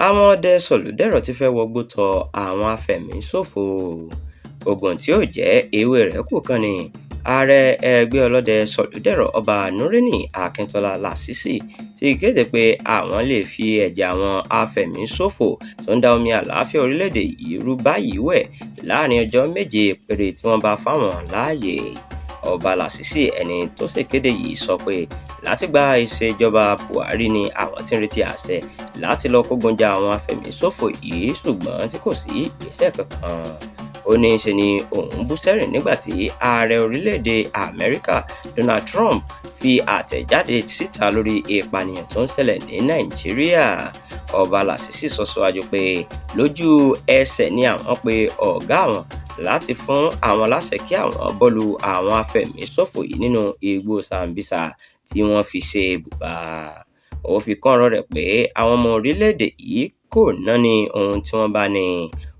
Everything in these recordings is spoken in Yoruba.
Àwọn ọdẹ Sọludẹrọ ti fẹ́ wọgbó tọ àwọn afẹ̀míṣòfò. Ogun tí ó jẹ́ ewé rẹ̀ kù kan ni ààrẹ ẹgbẹ́ ọlọ́dẹ Sọludẹrọ Ọba Nureni Akíntọ́lá Lásìsì ti kéde pé àwọn lè fi ẹ̀jẹ̀ àwọn afẹ̀míṣòfò tó ń da omi àlàáfíà orílẹ̀-èdè yìí rú báyìí wẹ̀ láàrin ọjọ́ 7 péré tí wọ́n bá fáwọn láàyè. Ọba Lásìsì ẹni tó ṣèkéde yìí sọ pé látìgbà ìṣèjọba Buhari ni àwọn tí ń retí àṣẹ láti lọ kógun jà àwọn afẹ̀míṣòfò yìí ṣùgbọ́n tí kò sí ìgbésẹ̀ kankan. Ó ní ṣe ni òun bú sẹ́rìn nígbà tí ààrẹ orílẹ̀-èdè Amẹ́ríkà Donald Trump fi àtẹ̀jáde síta lórí ìpànìyàn tó ń ṣẹlẹ̀ ní Nàìjíríà. Ọba Lásìsì sọ síwájú pé lójú ẹsẹ̀ ni àwọn pe ọ̀gá àwọn láti fún àwọn láṣẹ kí àwọn bọ́lu àwọn afẹ̀míṣòfò yìí nínú igbó Sambisa tí wọ́n fi ṣe bùbá. Ó fi kún ọ̀rọ̀ rẹ̀ pé àwọn ọmọ orílẹ̀-èdè yìí kò náání ohun tí wọ́n bá ní.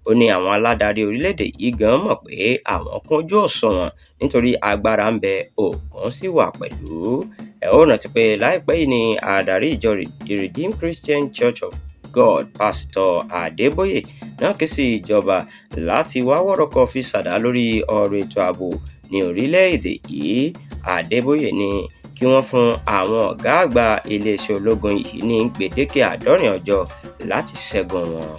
Ó ní àwọn aládarí orílẹ̀-èdè yìí gan mọ̀ pé àwọn kúnjú òṣùwọ̀n nítorí agbára ń bẹ òògùn sì wà pẹ̀lú. Ẹ ó rántí pé láìpẹ́ yìí ni adarí ìjọ The Redeemed Christian Church of God Pásítọ̀ Adébóyè náà ké sí ìjọba láti wá wọ́rọ́kọ́ fi ṣàdá lórí ọ̀rọ̀ ètò ààbò ní orílẹ̀-èdè yìí. Adébóyè ní kí wọ́n fún àwọn ọ̀gá àgbà iléeṣẹ́ ológun yìí ní gbèdéke 70 ọjọ́ láti ṣẹ́gun wọn.